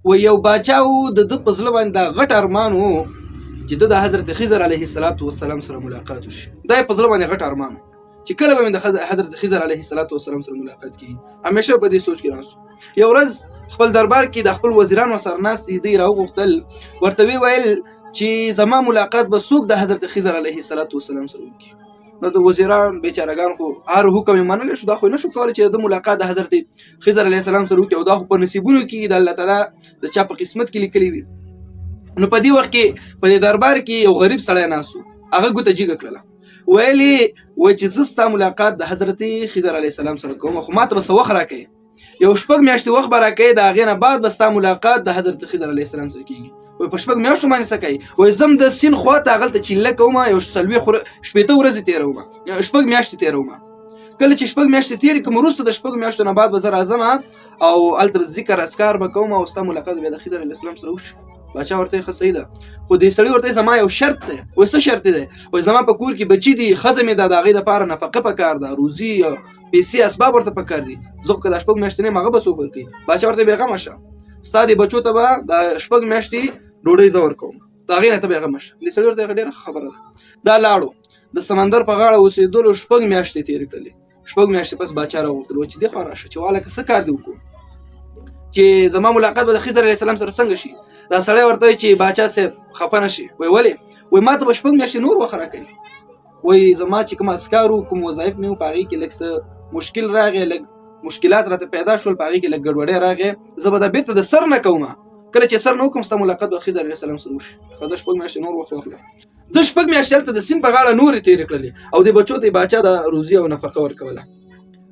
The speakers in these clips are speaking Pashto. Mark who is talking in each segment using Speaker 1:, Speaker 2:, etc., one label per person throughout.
Speaker 1: و یو باچا و د ده په زړه باندې دا غټ ارمان و چې د حضرت خضر علیه السلام سره ملاقات وشي. دا یې په زړه باندې غټ ارمان چې کله به د حضرت خضر علیه السلام سره ملاقات کیږي. همیشه په دې سوچ کې ناست. یو ورځ خپل دربار کې د خپل وزیرانو سره ناست دي، دوی راوغوښتل، ورته ویل چې زما ملاقات به څوک د حضرت خضر علیه السلام سره وکړي. نو د وزیران بیچارهګان خو هر حکم یې منلی شو، دا خو نه شو کولی چې د ملاقات د حضرت خضر علیه السلام سره وکړي، او دا خو په نصیبونو کې د الله تعالی د چا په قسمت کې لیکلي وي. نو په دې وخت کې په دې دربار کې یو غریب سړی ناست و، هغه ګوته جګه کړله، ویلې چې زه ستا ملاقات د حضرت خضر علیه السلام سره کوم، خو ماته به څه وخت راکوي، یو 6 میاشتې وخت به راکوي، د هغې نه بعد به ستا ملاقات د حضرت خضر علیه السلام سره کېږي. وای په 6 میاشتو باندې څه کوي؟ وای زم د سین خواته هغلته چیله کوم، یو 40 ورځې تېروم، 6 میاشتې تېروم. کله چې 6 میاشتې تېرې کړم، وروسته د 6 میاشتو نه بعد به زه راځم او هلته ذکر اذکار به کوم او ستا ملاقات بیا د خضر علیه السلام سره وشي. باچا ورته ښه صحیح ده، خو دې سړي ورته زما یو شرط دی. وای څه شرط دی؟ وای زما په کور کې بچي دي، ښځه مې ده، د هغې دپاره نفقه پکار ده، روزي پیسې اسباب ورته پکار دي، زه خو که دا 6 میاشتې نه یم هغه به څوک ورکوي. باچا ورته بېغمه شه، ستا دې بچو ته به د 6 میاشتې ډوډۍ زه ورکوم، د هغې نه ته بېغمه شه. دې سړي ورته ډېره خبره ده. دا لاړو، د سمندر په غاړه اوسېدلو 6 میاشتې تېرې کړلې. 6 میاشتې پس باچا راوغوښتل، وایي چې دې خوا راشه چې والکه څه کار دې وکړو چې زما ملاقات به د خضر علیه السلام سره څنګه شي. دا سړی ورته وایي چې باچا صاحب خفه نه شي. وایي ولې؟ وایي ما ته به 6 میاشتې نور وخت راکوي. وایي زما چې کوم اسکار و، کوم وظایف مې و، په هغې کې لږ څه مشکل راغی، لږ مشکلات راته پیدا شول، په هغې کې لږ ګډوډۍ راغی، زه به دا بېرته د سر نه کوم. کله چې سر نه وکړم ستا ملاقات به خضر علیه السلام سره وشي. ښځه 6 میاشتې نور وخت واخله. د 6 میاشتې هلته د سیند په غاړه نورې تېرې کړلې او د بچو ته باچا د روزي او نفقه ورکوله.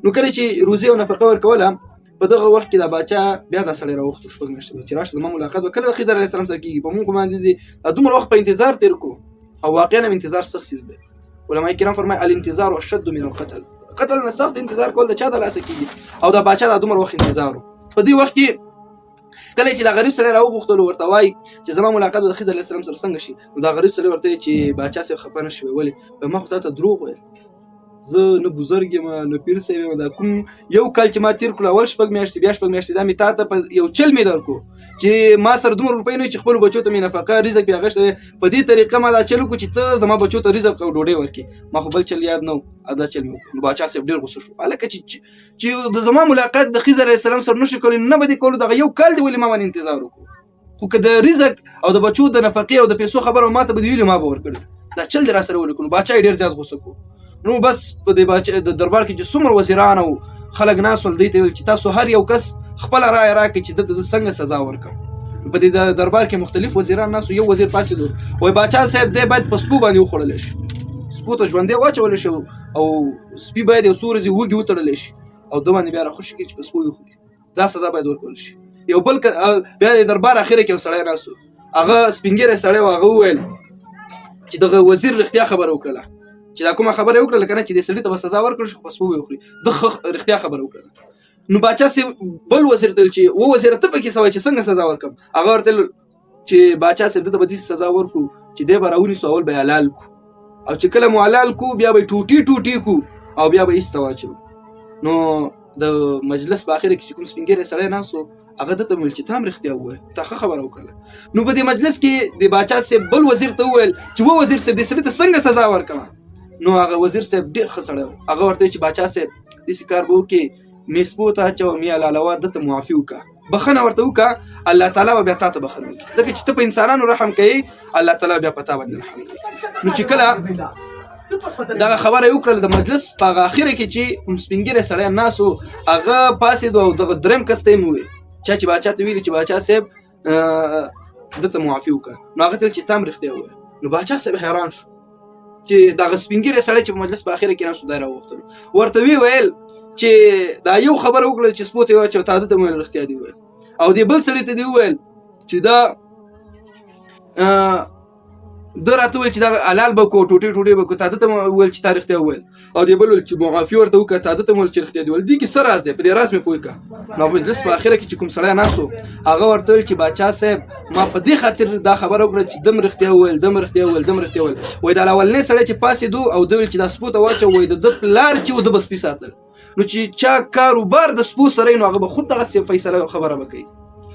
Speaker 1: نو کله چې روزي او نفقه ورکوله، په دغه وخت کې د باچا بیا دا سړی راوغوښتو 6 میاشتې چې راشه زما ملاقات به کله د خضر علیه السلام سره کېږي. په موږ باندې دې دومره وخت په انتظار تېر کړو، او واقعا هم انتظار سخت څیز دی. علماء کرام فرمایي الانتظار اشد من القتل، قتل نه سخت انتظار کول د چا د لاسه کېږي، او د باچا دا دومره وخت انتظار و. په دې وخت کې کله چې دا غریب سړی راوغوښتلو، ورته وایي چې زما ملاقات به د خضر علیه السلام سره څنګه شي. نو دا غریب سړی ورته وایي چې باچا صاحب خفه نه شي. ولې؟ ما خو تا ته دروغ ویل، زه نه بزرګ یم نه پیر صاحب یم، دا کوم یو کال چې ما تېر کړو، اول 6 میاشتې بیا 6 میاشتې، دا مې تا ته په یو چل مې درکړو چې ما سره دومره روپۍ نه وي چې خپلو بچو ته مې نفقه رزق پې اخیستی دی. په دې طریقه ما دا چل وکړو چې ته زما بچو ته رزق او ډوډۍ ورکړې. ما خو بل چل یاد نه و، دا چل مې وکړو. نو باچا صاحب ډېر غوسه شو، هلکه چې د زما ملاقات د خضر علیه السلام سره نه شو کولی، نه به دې کولو، دغه یو کال دې ولې ما باندې انتظار وکړو، خو که د رزق او د بچو د نفقې او د پیسو خبره ما ته به دې ویلې، ما به ورکړې. دا چل دې را سره ولیکو. نو باچا یې ډېر زیات غوسه کړو. نو بس په دې باچا د دربار کې چې څومره وزیران او خلک ناست ول، دوی ته ویل چې تاسو هر یو کس خپله رایه راکړئ چې دته زه څنګه سزا ورکړم. په دې دربار کې مختلف وزیران ناست. یو وزیر پاڅېدو، وایي باچا صاحب دی باید په سپو باندې وخوړلی شي، سپو ته ژوندی واچولی شي، او سپي باید یو څو ورځې وږي وتړلی شي او ده باندې بیا راخوشي کړي چې په سپو وخوري. دا سزا باید ورکول شي. یو بل بیا د دربار اخره کې یو سړی ناست و، هغه سپین ږیری سړی و، هغه وویل چې دغه وزیر رښتیا خبره وکړله، چې دا کومه خبره وکړله که نه چې دې سړي ته به سزا ورکړل شي، خو په سپو به وخوري. ده رښتیا خبره وکړله. نو باچا صاحب بل وزیر ته ویل چې و وزیره ته پکې څه وایې چې څنګه سزا ورکړم؟ هغه ورته ویل چې باچا صاحب دته به داسې سزا ورکړو چې دی به راونیسو، اول به یې حلال کړو، او چې کله مو حلال کړو بیا به یې ټوټې ټوټې کړو او بیا به یې ایسته واچوو. نو د مجلس په اخره کې چې کوم سپین ږیری سړی ناست و، هغه دته ویل چې تا هم رښتیا ووایه، تا ښه خبره وکړله. نو په دې مجلس کې د باچا صاحب بل وزیر ته وویل چې و وزیر صاحب دې سړي ته څنګه سزا ورکړم؟ نو هغه وزیر صاحب ډېر ښه سړی و، هغه ورته وایي چې باچا صاحب داسې کار به وکړې، مې سپو ته اچوه، مې حلالوه، دته معافي وکړه، بخښنه ورته وکړه، الله تعالی به بیا تا ته بخښنه وکړي، ځکه چې ته په انسانانو رحم کوې، الله تعالی بیا په تا باندې رحم کوي. نو چې کله دغه خبره یې وکړله، د مجلس په هغه اخره کې چې کوم سپین ږیری سړی ناست و، هغه پاڅېدو او دغه درېیم کس ته یې وویل، چا چې باچا ته ویلي چې باچا صاحب دته معافي وکړه. نو هغه ته ویل چې تا هم رښتیا ووایه. نو باچا صاحب حیران شو چې دغه سپین ږیری سړی چې په مجلس په اخره کې ناست و، دا یې راوغوښتلو. ورته ویې ویل چې دا یو خبره وکړه چې سپو ته یې واچوه، تا دته مې ویل رښتیا دې وویل، او دې بل سړي ته دې وویل چې دا ده راته وویل چې دا حلال به کړو، ټوټې ټوټې به کړو، تا دته مې وویل چې تا رښتیا وویل، او دې بل ویل چې معافي ورته وکړه، تا دته مې ویل چې رښتیا دې وویل. دې کې څه راز دی؟ په دې راز مې پوه کړه. نو په مجلس په اخره کې چې کوم سړی ناست و، هغه ورته ویل چې باچا صاحب ما په دې خاطر دا خبره وکړه چې دم رښتیا وویل، دم رښتیا وویل، دم رښتیا وویل. وایي دا اولنی سړی چې پاڅېدو او ده ویل چې دا سپو ته واچوه، وایي د ده پلار چې و ده به سپي ساتل. نو چې چا کاروبار د سپو سره نو هغه به خود دغسې فیصله خبره به کوي،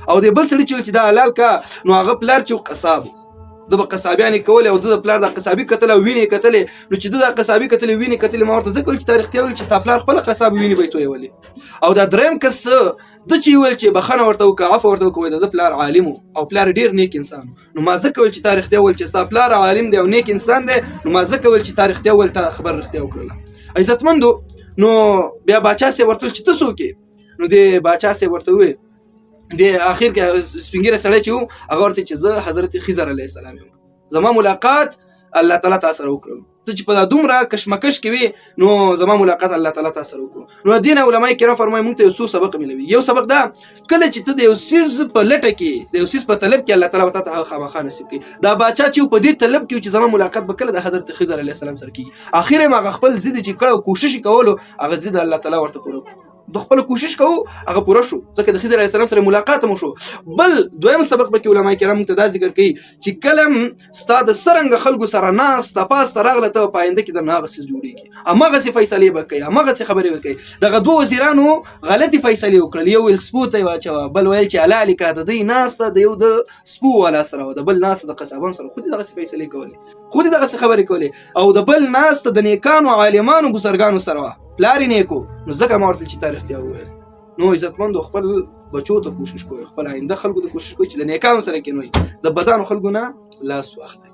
Speaker 1: او د بل سړي چې دا حلال کا نو هغه پلار چې قصاب د قصابیان کول او د پلار د قصابي کتل او ویني کتل نو چې د قصابي کتل ویني کتل ما ورته ځکه چې تاریخ ته ویل چې پلار خپل قصاب ویني به توي ولي او دا دریم کس د چې ویل چې بخنه ورته او عفو ورته کوي د پلار عالم او پلار ډیر نیک انسان نو ما ځکه ویل چې تاریخ ته ویل چې پلار عالم دی او نیک انسان دی نو ما ځکه ویل چې تاریخ ته ویل ته خبر رښتیا وکړه عزتمندو نو بیا باچا سي ورته چې تاسو کې نو د باچا سي ورته وي د اخر کې سپینګره سړی چې هغه ورته چې زه حضرت خضر علیه السلام یم زما ملاقات الله تعالی تاسو سره وکړو ته چې په دومره کشمکش کې وي نو زما ملاقات الله تعالی تاسو سره وکړو نو دین علماء کرام فرمایي مونږ ته یو سبق ملوي یو سبق دا کله چې ته د یو سیز په لټه کې د یو سیز په طلب کې الله تعالی وتعالى ته خامخا نصیب کړي دا باچا چې په دې طلب کې چې زما ملاقات وکړه د حضرت خضر علیه السلام سره کیږي اخر ما خپل زید چې کړه کوشش کولو هغه زید الله تعالی ورته پوره د خپل کوشش کوو هغه پوره شو ځکه د خضر علیه السلام سره ملاقات مو شو بل دویم سبق به کې علماء کرام ته دا ذکر کوي چې کلم ستاد سرنګ خلکو سره ناس تاسو ترغله ته پاینده کې د ناغس جوړیږي امغه سي فیصله وکړي امغه سي خبرې وکړي دغه دوه وزیرانو غلطي فیصله وکړل یو ول سپوت واچو بل ویل چې علالي کا د دې ناس ته د یو د سپو ولا سره د بل ناس د قصابان سره خو دغه فیصله کولې خو دغه خبرې کولې او د بل ناس ته د نیکانو عالمانو بزرګانو سره پلاری نیکو نو ځکه ما ورته چې تاریخ ته وویل نو عزتمند خپل بچو ته کوشش کوي خپل آینده خلکو ته کوشش کوي چې د نیکانو سره کینوي د بدانو خلکو نه لاس واخلي